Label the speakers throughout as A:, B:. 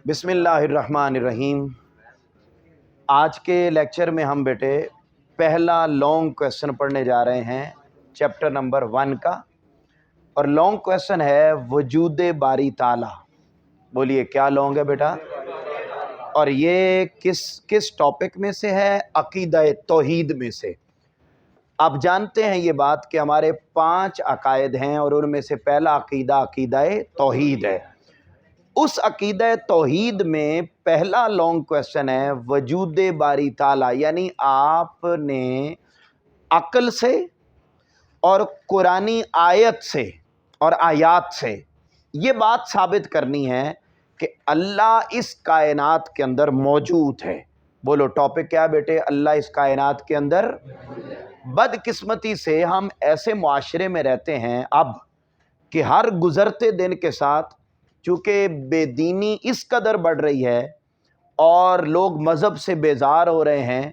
A: بسم اللہ الرحمن الرحیم۔ آج کے لیکچر میں ہم بیٹے پہلا لانگ کویسچن پڑھنے جا رہے ہیں چیپٹر نمبر 1 کا، اور لانگ کویسچن ہے وجود باری تعالیٰ۔ بولیے کیا لانگ ہے بیٹا؟ اور یہ کس ٹاپک میں سے ہے؟ عقیدہ توحید میں سے۔ آپ جانتے ہیں یہ بات کہ ہمارے 5 عقائد ہیں اور ان میں سے پہلا عقیدہ توحید ہے۔ اس عقیدہ توحید میں پہلا لانگ کویسچن ہے وجود باری تعالیٰ، یعنی آپ نے عقل سے اور قرآنی آیت سے اور آیات سے یہ بات ثابت کرنی ہے کہ اللہ اس کائنات کے اندر موجود ہے۔ بولو ٹاپک کیا بیٹے؟ اللہ اس کائنات کے اندر۔ بدقسمتی سے ہم ایسے معاشرے میں رہتے ہیں اب کہ ہر گزرتے دن کے ساتھ چونکہ بے دینی اس قدر بڑھ رہی ہے اور لوگ مذہب سے بیزار ہو رہے ہیں،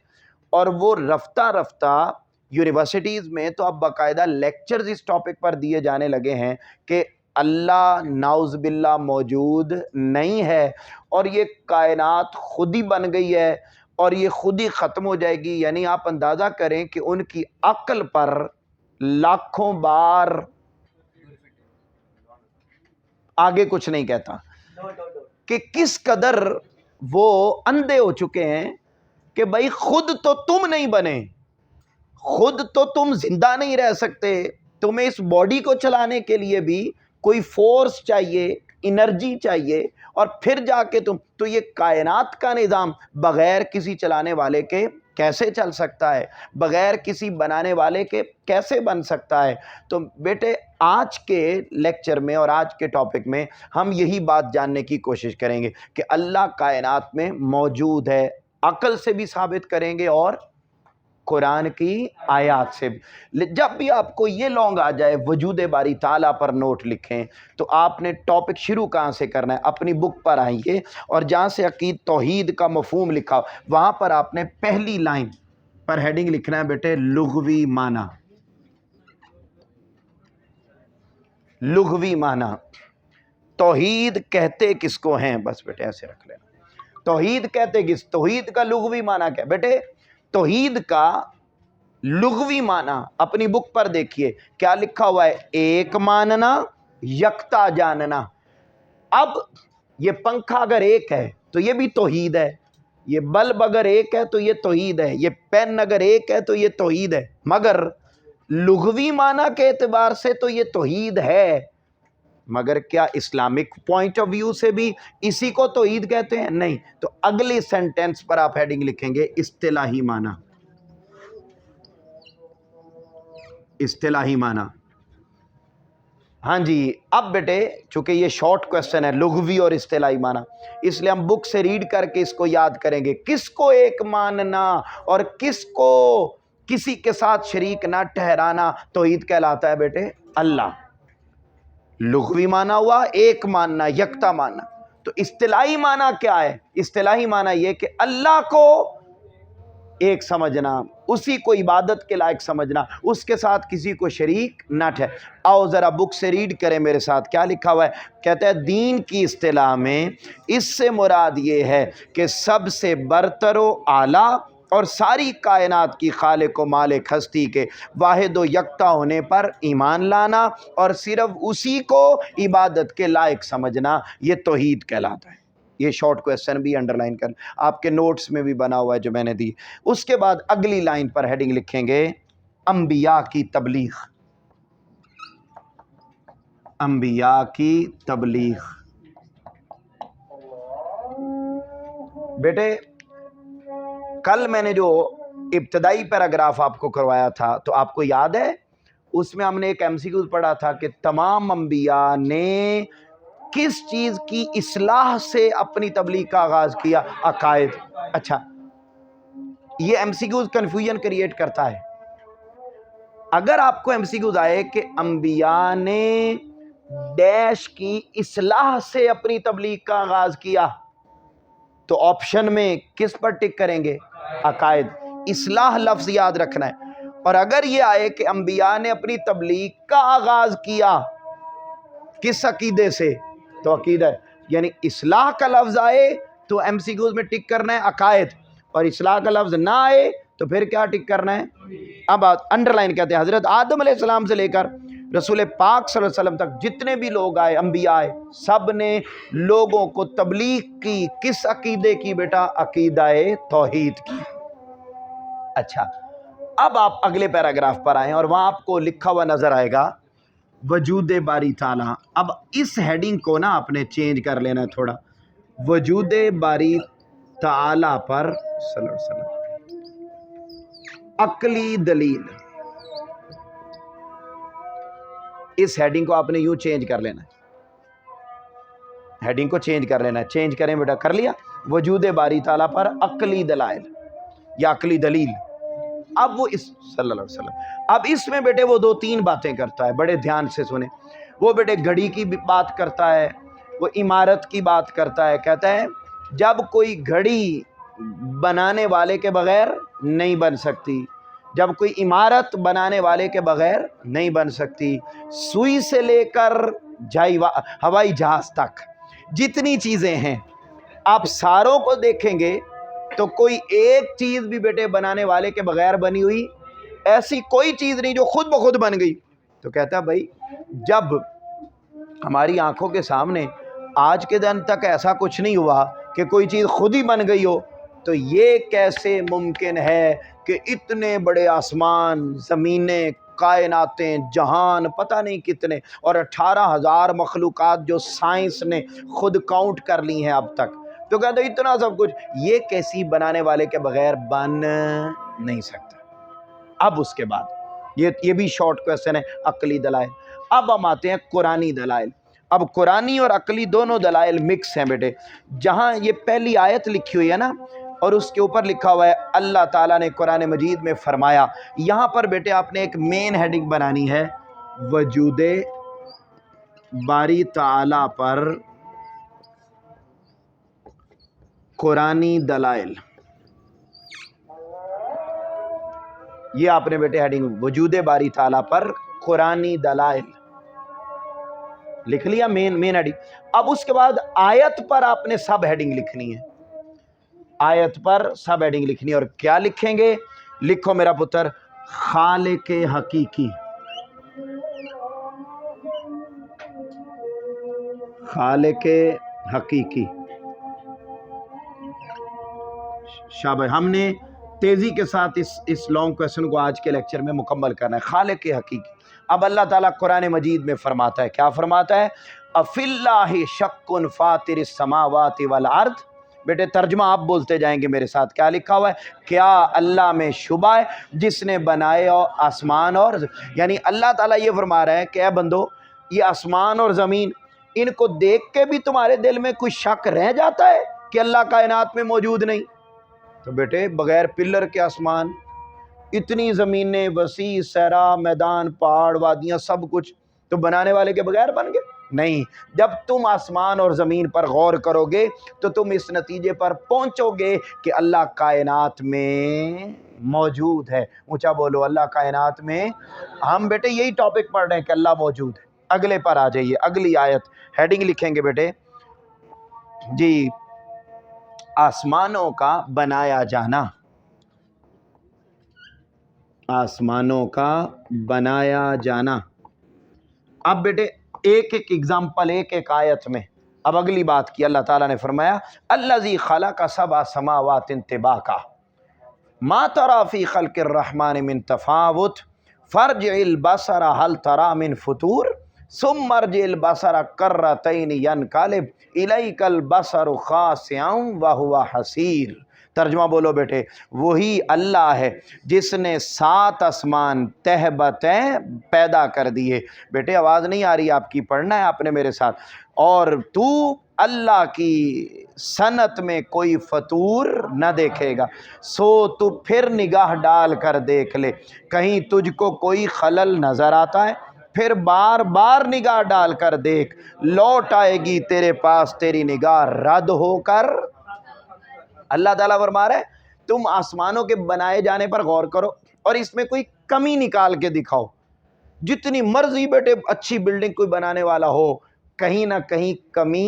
A: اور وہ رفتہ رفتہ یونیورسٹیز میں تو اب باقاعدہ لیکچرز اس ٹاپک پر دیے جانے لگے ہیں کہ اللہ نعوذ باللہ موجود نہیں ہے، اور یہ کائنات خود ہی بن گئی ہے اور یہ خود ہی ختم ہو جائے گی۔ یعنی آپ اندازہ کریں کہ ان کی عقل پر لاکھوں بار آگے کچھ نہیں کہتا کہ کس قدر وہ اندھے ہو چکے ہیں کہ بھائی خود تو تم نہیں بنے، خود تو تم زندہ نہیں رہ سکتے، تمہیں اس باڈی کو چلانے کے لیے بھی کوئی فورس چاہیے، انرجی چاہیے، اور پھر جا کے تو یہ کائنات کا نظام بغیر کسی چلانے والے کے کیسے چل سکتا ہے؟ بغیر کسی بنانے والے کے کیسے بن سکتا ہے؟ تو بیٹے آج کے لیکچر میں اور آج کے ٹاپک میں ہم یہی بات جاننے کی کوشش کریں گے کہ اللہ کائنات میں موجود ہے، عقل سے بھی ثابت کریں گے اور قرآن کی آیات سے بھی۔ جب بھی آپ کو یہ لانگ آ جائے وجود باری تعالیٰ پر نوٹ لکھیں تو آپ نے ٹاپک شروع کہاں سے کرنا ہے؟ اپنی بک پر آئیے اور جہاں سے عقید توحید کا مفہوم لکھا ہو وہاں پر آپ نے پہلی لائن پر ہیڈنگ لکھنا ہے بیٹے لغوی معنی۔ لغوی معنی توحید کہتے کس کو ہیں؟ بس بیٹے ایسے رکھ لینا۔ توحید کہتے کس؟ توحید کا لغوی معنی کیا بیٹے؟ توحید کا لغوی معنی اپنی بک پر دیکھیے کیا لکھا ہوا ہے؟ ایک ماننا، یکتا جاننا۔ اب یہ پنکھا اگر ایک ہے تو یہ بھی توحید ہے، یہ بلب اگر ایک ہے تو یہ توحید ہے، یہ پین اگر ایک ہے تو یہ توحید ہے، مگر لغوی معنی کے اعتبار سے تو یہ توحید ہے، مگر کیا اسلامک پوائنٹ آف ویو سے بھی اسی کو توحید کہتے ہیں؟ نہیں۔ تو اگلی سینٹنس پر آپ ہیڈنگ لکھیں گے اصطلاحی معنی۔ اصطلاحی معنی، ہاں جی۔ اب بیٹے چونکہ یہ شارٹ کویسچن ہے لغوی اور اصطلاحی معنی، اس لیے ہم بک سے ریڈ کر کے اس کو یاد کریں گے۔ کس کو ایک ماننا اور کس کو کسی کے ساتھ شریک نہ ٹھہرانا توحید کہلاتا ہے بیٹے؟ اللہ۔ لغوی معنی ہوا ایک ماننا، یکتا ماننا۔ تو اصطلاحی معنی کیا ہے؟ اصطلاحی معنی یہ کہ اللہ کو ایک سمجھنا، اسی کو عبادت کے لائق سمجھنا، اس کے ساتھ کسی کو شریک نہ ٹھہر۔ آؤ ذرا بک سے ریڈ کریں میرے ساتھ کیا لکھا ہوا ہے۔ کہتا ہے دین کی اصطلاح میں اس سے مراد یہ ہے کہ سب سے برتر و اعلیٰ اور ساری کائنات کی خالق و مالک ہستی کے واحد و یکتا ہونے پر ایمان لانا اور صرف اسی کو عبادت کے لائق سمجھنا، یہ توحید کہلاتا ہے۔ یہ شارٹ کویسچن بھی انڈر لائن کر، آپ کے نوٹس میں بھی بنا ہوا ہے جو میں نے دی۔ اس کے بعد اگلی لائن پر ہیڈنگ لکھیں گے انبیاء کی تبلیغ۔ انبیاء کی تبلیغ۔ بیٹے کل میں نے جو ابتدائی پیراگراف آپ کو کروایا تھا تو آپ کو یاد ہے اس میں ہم نے ایک ایم سی کیو پڑھا تھا کہ تمام انبیاء نے کس چیز کی اصلاح سے اپنی تبلیغ کا آغاز کیا؟ عقائد۔ اچھا یہ M C Qs confusion create کرتا ہے۔ اگر آپ کو ایم سی کیوز آئے کہ انبیاء نے ڈیش کی اصلاح سے اپنی تبلیغ کا آغاز کیا تو آپشن میں کس پر ٹک کریں گے؟ عقائد۔ اصلاح لفظ یاد رکھنا ہے۔ اور اگر یہ آئے کہ انبیاء نے اپنی تبلیغ کا آغاز کیا کس عقیدے سے؟ تو عقیدہ ہے۔ یعنی اصلاح کا لفظ آئے تو MCQs میں ٹک کرنا ہے عقائد، اور اصلاح کا لفظ نہ آئے تو پھر کیا ٹک کرنا ہے؟ اب انڈر لائن کہتے ہیں حضرت آدم علیہ السلام سے لے کر رسول پاک صلی اللہ علیہ وسلم تک جتنے بھی لوگ آئے، انبیاء آئے، سب نے لوگوں کو تبلیغ کی کس عقیدے کی بیٹا؟ عقیدہ توحید کی۔ اچھا، اب آپ اگلے پیراگراف پر آئیں اور وہاں آپ کو لکھا ہوا نظر آئے گا وجود باری تعالیٰ۔ اب اس ہیڈنگ کو نا آپ نے چینج کر لینا ہے تھوڑا، وجود باری تعالیٰ پر صلی اللہ علیہ وسلم عقلی دلیل، اس ہیڈنگ کو آپ نے یوں چینج کر لینا ہے، ہیڈنگ کو چینج کر لینا ہے۔ چینج کریں بیٹا، کر لیا؟ وجود باری تعالیٰ پر عقلی دلائل یا عقلی دلیل۔ اب وہ صلی اللہ علیہ وسلم اب اس میں بیٹے وہ 2-3 باتیں کرتا ہے، بڑے دھیان سے سنیں۔ وہ بیٹے گھڑی کی بات کرتا ہے، وہ عمارت کی بات کرتا ہے، کہتا ہے جب کوئی گھڑی بنانے والے کے بغیر نہیں بن سکتی، جب کوئی عمارت بنانے والے کے بغیر نہیں بن سکتی، سوئی سے لے کر ہوائی جہاز تک جتنی چیزیں ہیں آپ ساروں کو دیکھیں گے تو کوئی ایک چیز بھی بیٹے بنانے والے کے بغیر بنی ہوئی ایسی کوئی چیز نہیں جو خود بخود بن گئی۔ تو کہتا ہے بھائی جب ہماری آنکھوں کے سامنے آج کے دن تک ایسا کچھ نہیں ہوا کہ کوئی چیز خود ہی بن گئی ہو، تو یہ کیسے ممکن ہے کہ اتنے بڑے آسمان، زمینیں، کائناتیں، جہان، پتہ نہیں کتنے، اور 18,000 مخلوقات جو سائنس نے خود کاؤنٹ کر لی ہیں اب تک، تو کہتے ہیں اتنا سب کچھ یہ کیسی بنانے والے کے بغیر بن نہیں سکتا۔ اب اس کے بعد یہ بھی شارٹ کویسچن ہے، عقلی دلائل۔ اب ہم آتے ہیں قرآنی دلائل۔ اب قرآنی اور عقلی دونوں دلائل مکس ہیں بیٹے۔ جہاں یہ پہلی آیت لکھی ہوئی ہے نا، اور اس کے اوپر لکھا ہوا ہے اللہ تعالیٰ نے قرآن مجید میں فرمایا، یہاں پر بیٹے آپ نے ایک مین ہیڈنگ بنانی ہے، وجود باری تعالیٰ پر قرآنی دلائل۔ یہ آپ نے بیٹے ہیڈنگ وجود باری تعالیٰ پر قرآنی دلائل لکھ لیا، مین ہیڈنگ۔ اب اس کے بعد آیت پر آپ نے سب ہیڈنگ لکھنی ہے، آیت پر سب ہیڈنگ لکھنی ہے، اور کیا لکھیں گے؟ لکھو میرا پتر، خالق حقیقی، خالق حقیقی۔ شاباش، ہم نے تیزی کے ساتھ اس لانگ کویسچن کو آج کے لیکچر میں مکمل کرنا ہے، خالق حقیقی۔ اب اللہ تعالیٰ قرآن مجید میں فرماتا ہے، کیا فرماتا ہے؟ اَفِي اللَّهِ شَكٌّ فَاطِرِ السَّمَاوَاتِ وَالْأَرْضِ۔ بیٹے ترجمہ آپ بولتے جائیں گے میرے ساتھ، کیا لکھا ہوا ہے؟ کیا اللہ میں شبہ ہے جس نے بنائے آسمان اور یعنی اللہ تعالیٰ یہ فرما رہا ہے کہ اے بندو، یہ آسمان اور زمین، ان کو دیکھ کے بھی تمہارے دل میں کوئی شک رہ جاتا ہے کہ اللہ کائنات میں موجود نہیں؟ تو بیٹے بغیر پلر کے آسمان، اتنی زمینیں، وسیع صحرا، میدان، پہاڑ، وادیاں، سب کچھ تو بنانے والے کے بغیر بن گئے؟ نہیں۔ جب تم آسمان اور زمین پر غور کرو گے تو تم اس نتیجے پر پہنچو گے کہ اللہ کائنات میں موجود ہے۔ اونچا بولو، اللہ کائنات میں۔ ہم بیٹے یہی ٹاپک پڑھ رہے ہیں کہ اللہ موجود ہے۔ اگلے پر آ جائیے، اگلی آیت ہیڈنگ لکھیں گے بیٹے جی، آسمانوں کا بنایا جانا، آسمانوں کا بنایا جانا۔ اب بیٹے ایک ایک ایگزامپل، ایک ایک آیت میں۔ اب اگلی بات کی، اللہ تعالیٰ نے فرمایا الذی خلق سبع سماوات طباقا ما تری فی خلق الرحمن من تفاوت فارجع البصر هل تری من فطور ثم ارجع البصر کرتین ینقلب الیک البصر خاسئا وهو حسیر۔ ترجمہ بولو بیٹے، وہی اللہ ہے جس نے 7 آسمان تہ بتہ پیدا کر دیے۔ بیٹے آواز نہیں آ رہی آپ کی، پڑھنا ہے آپ نے میرے ساتھ۔ اور تو اللہ کی صنعت میں کوئی فطور نہ دیکھے گا، سو تو پھر نگاہ ڈال کر دیکھ لے، کہیں تجھ کو کوئی خلل نظر آتا ہے؟ پھر بار بار نگاہ ڈال کر دیکھ، لوٹ آئے گی تیرے پاس تیری نگاہ رد ہو کر۔ اللہ تعالیٰ فرما رہا ہے تم آسمانوں کے بنائے جانے پر غور کرو اور اس میں کوئی کمی نکال کے دکھاؤ۔ جتنی مرضی بیٹے اچھی بلڈنگ کوئی بنانے والا ہو، کہیں نہ کہیں کمی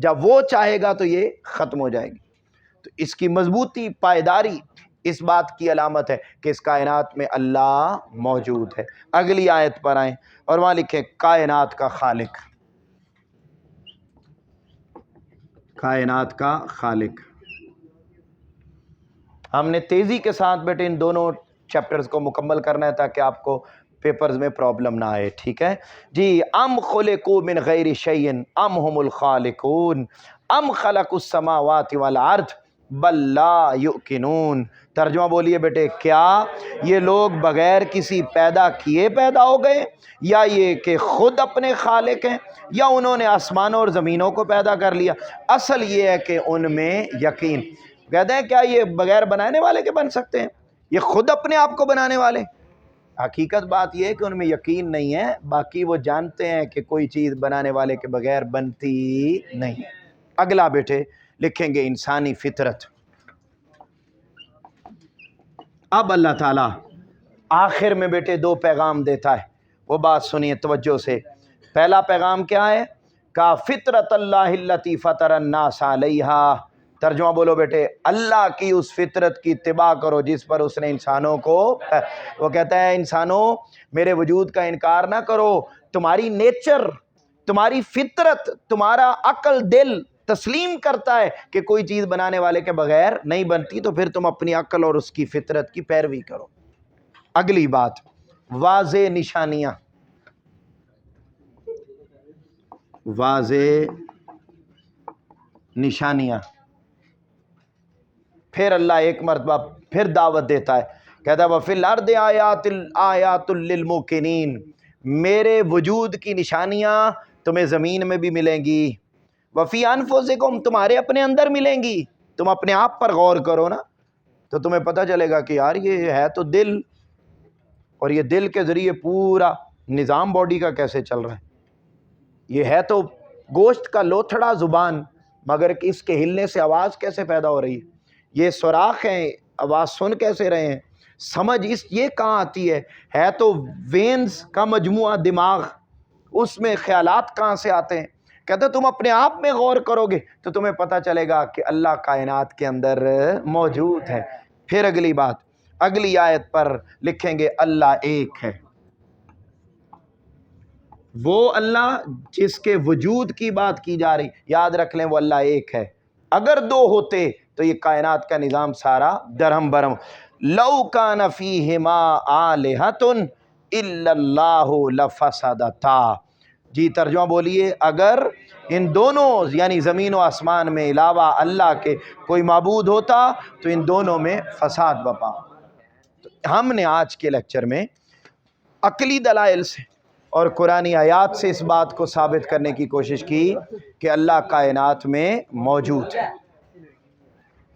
A: جب وہ چاہے گا تو یہ ختم ہو جائے گی۔ تو اس کی مضبوطی، پائیداری اس بات کی علامت ہے کہ اس کائنات میں اللہ موجود ہے۔ اگلی آیت پر آئیں اور وہاں لکھیں کائنات کا خالق، کائنات کا خالق۔ ہم نے تیزی کے ساتھ بیٹے ان دونوں چیپٹرز کو مکمل کرنا ہے تاکہ آپ کو پیپرز میں پرابلم نہ آئے، ٹھیک ہے جی۔ ام خلقوا من غیر شیء ام هم الخالقون ام خلقوا السماوات والارض بل لا یؤقنون۔ ترجمہ بولیے بیٹے، کیا یہ لوگ بغیر کسی پیدا کیے پیدا ہو گئے، یا یہ کہ خود اپنے خالق ہیں، یا انہوں نے آسمانوں اور زمینوں کو پیدا کر لیا؟ اصل یہ ہے کہ ان میں یقین۔ کہتے ہیں کیا یہ بغیر بنانے والے کے بن سکتے ہیں؟ یہ خود اپنے آپ کو بنانے والے؟ حقیقت بات یہ ہے کہ ان میں یقین نہیں ہے، باقی وہ جانتے ہیں کہ کوئی چیز بنانے والے کے بغیر بنتی نہیں۔ اگلا بیٹے لکھیں گے انسانی فطرت۔ اب اللہ تعالیٰ آخر میں بیٹے دو پیغام دیتا ہے، وہ بات سنیے توجہ سے۔ پہلا پیغام کیا ہے؟ کا فطرت اللہ التی فطر الناس علیہا۔ ترجمہ بولو بیٹے، اللہ کی اس فطرت کی اتباع کرو جس پر اس نے انسانوں کو، وہ کہتا ہے انسانوں میرے وجود کا انکار نہ کرو، تمہاری نیچر، تمہاری فطرت، تمہارا عقل دل تسلیم کرتا ہے کہ کوئی چیز بنانے والے کے بغیر نہیں بنتی، تو پھر تم اپنی عقل اور اس کی فطرت کی پیروی کرو۔ اگلی بات، واضح نشانیاں، واضح نشانیاں۔ پھر اللہ ایک مرتبہ پھر دعوت دیتا ہے، کہتا ہے وَفِي الْأَرْضِ آیَاتٌ لِّلْمُوقِنِينَ، میرے وجود کی نشانیاں تمہیں زمین میں بھی ملیں گی، وَفِي أَنفُسِكُمْ، تمہارے اپنے اندر ملیں گی، تم اپنے آپ پر غور کرو نا تو تمہیں پتہ چلے گا کہ یار یہ ہے تو دل، اور یہ دل کے ذریعے پورا نظام باڈی کا کیسے چل رہا ہے، یہ ہے تو گوشت کا لوتھڑا زبان، مگر اس کے ہلنے سے آواز کیسے پیدا ہو رہی ہے، یہ سوراخ ہیں، آواز سن کیسے رہے ہیں، سمجھ یہ کہاں آتی ہے تو وینز کا مجموعہ دماغ، اس میں خیالات کہاں سے آتے ہیں؟ کہتے تم اپنے آپ میں غور کرو گے تو تمہیں پتہ چلے گا کہ اللہ کائنات کے اندر موجود ہے۔ پھر اگلی بات، اگلی آیت پر لکھیں گے اللہ ایک ہے۔ وہ اللہ جس کے وجود کی بات کی جا رہی، یاد رکھ لیں وہ اللہ ایک ہے، اگر دو ہوتے تو یہ کائنات کا نظام سارا درہم برہم۔ لو کان فیہما آلہۃ الا اللہ لفسدتا۔ جی ترجمہ بولیے، اگر ان دونوں یعنی زمین و آسمان میں علاوہ اللہ کے کوئی معبود ہوتا تو ان دونوں میں فساد بپا۔ ہم نے آج کے لیکچر میں عقلی دلائل سے اور قرآنی آیات سے اس بات کو ثابت کرنے کی کوشش کی کہ اللہ کائنات میں موجود ہے۔